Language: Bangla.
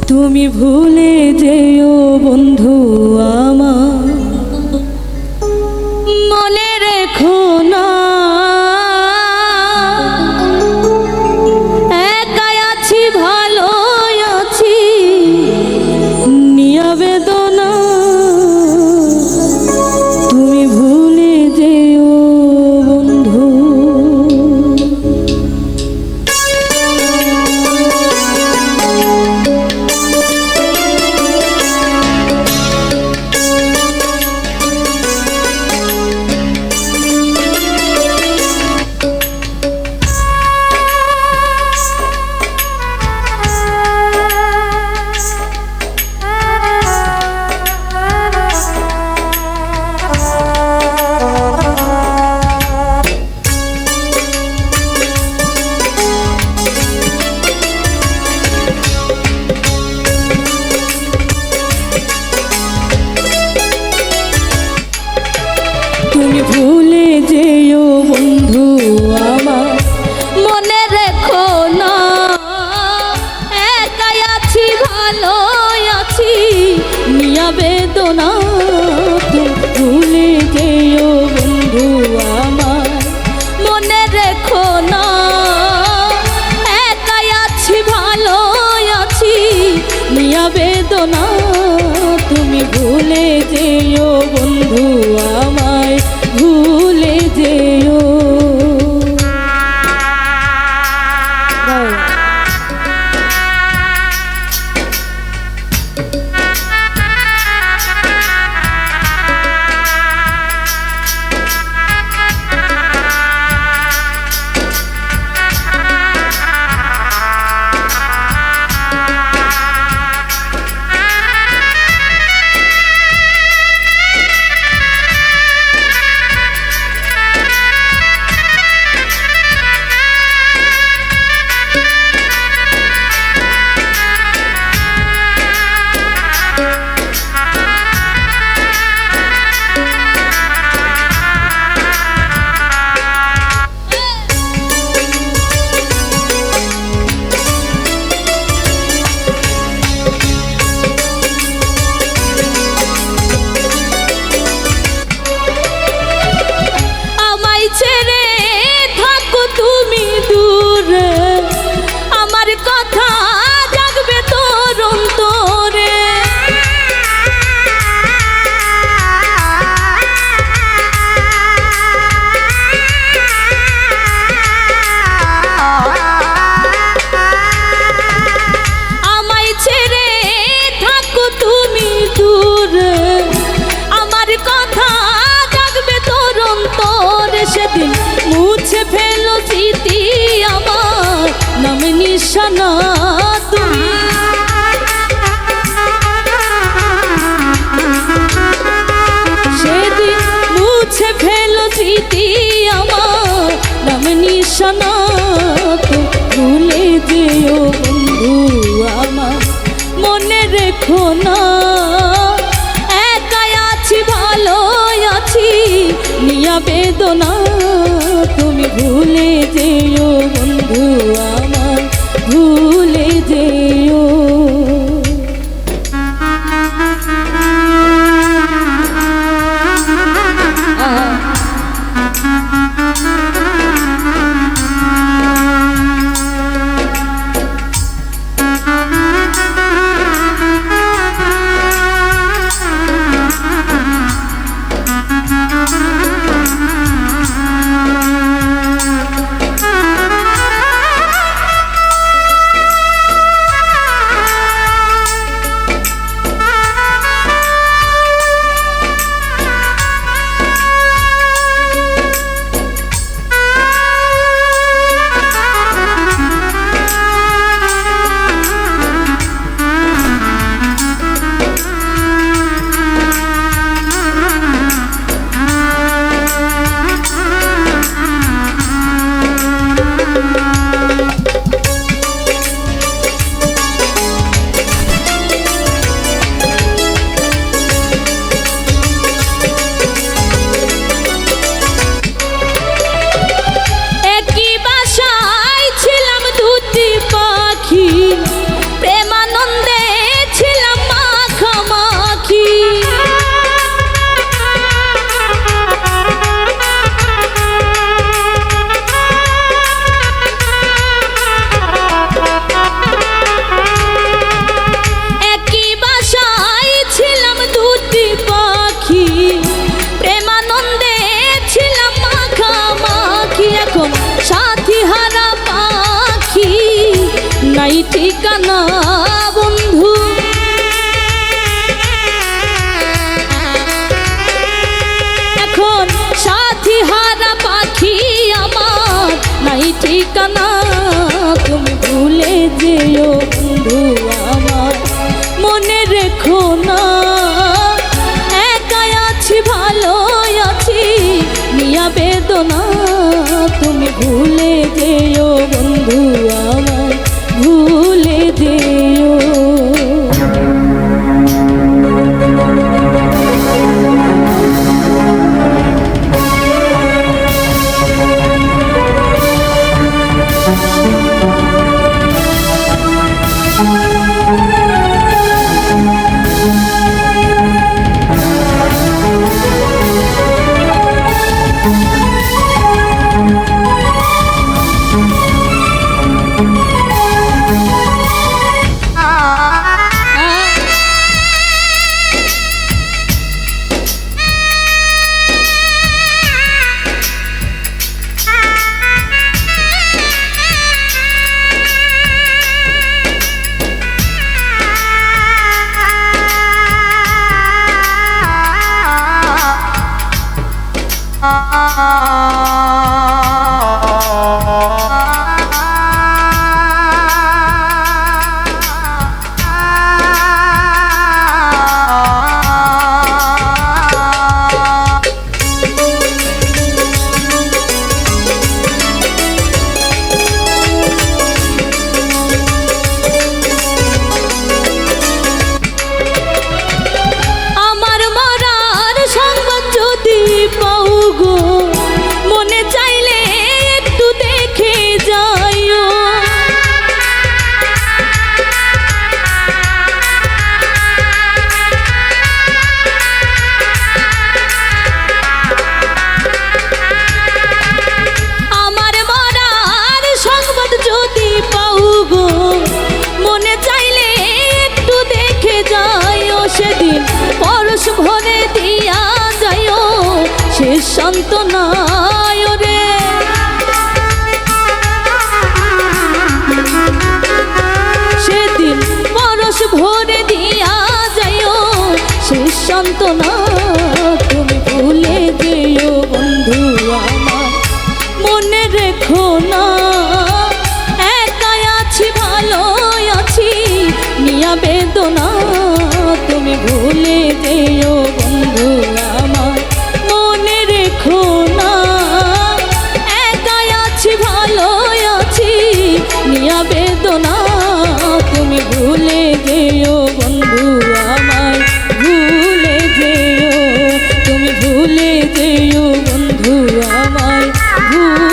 তুমি ভুলে যেও বন্ধু আমার, মনে রেখো না একাই আছি ভালো আছি নিয়া বেদনা, তুমি ভুলে যেও বন্ধু। তুমি ভুলে যেও বন্ধু আমার, মনে রেখো না একাই আছি ভালো আছি নিয়া বেদনা, তুমি ভুলে যেও বন্ধু আমার, মনে রেখো না একাই আছি ভালো আছি নিয়া বেদনা, তুমি ভুলে যেও বন্ধু আমায় ভুলে যেও। ছেড়ে থাকো তুমি দূরে, আমার কথা জাগবে তোর অন্তরে, আমায় ছেড়ে থাকো তুমি দূরে, আমার কথা জাগবে তোর অন্তরে, সেদিন মুছে ফেলো স্মৃতি আমার নাম নিশানা তুমি, সেদিন মুছে ফেলো স্মৃতি আমার নাম নিশানা, ভুলে যেও বন্ধু আমার, মনে রেখো না একাই আছি ভালো আছি নিয়া বেদনা, তুমি ভুলে যেও বন্ধু আমার, ভুলে ঠিকানা বন্ধু। এখন সাথী হারা পাখি আমার নাই ঠিকানা, তুমি ভুলে যেও বন্ধু আমার মনে রেখো না। একাই আছি ভালো আছি নিয়া বেদনা, তুমি ভুলে যেও বন্ধু আমার ভুলে যেও। ভরে দিয়া যাইও শেষ সান্ত্বনায় রে। সেদিন পরশ ভরে দিয়া যাইও শেষ সান্ত্বনা, তুমি ভুলে যেও বন্ধু আমার মনে রেখো না। একাই আছি ভালো আছি নিয়া বেদনা, তুমি ভুলে যেও বন্ধু আমার মনে রেখো না। একাই আছি ভালো আছি নিয়া বেদনা, তুমি ভুলে যেও বন্ধু আমার ভুলে যেও, তুমি ভুলে যেও বন্ধু আমার ভুলে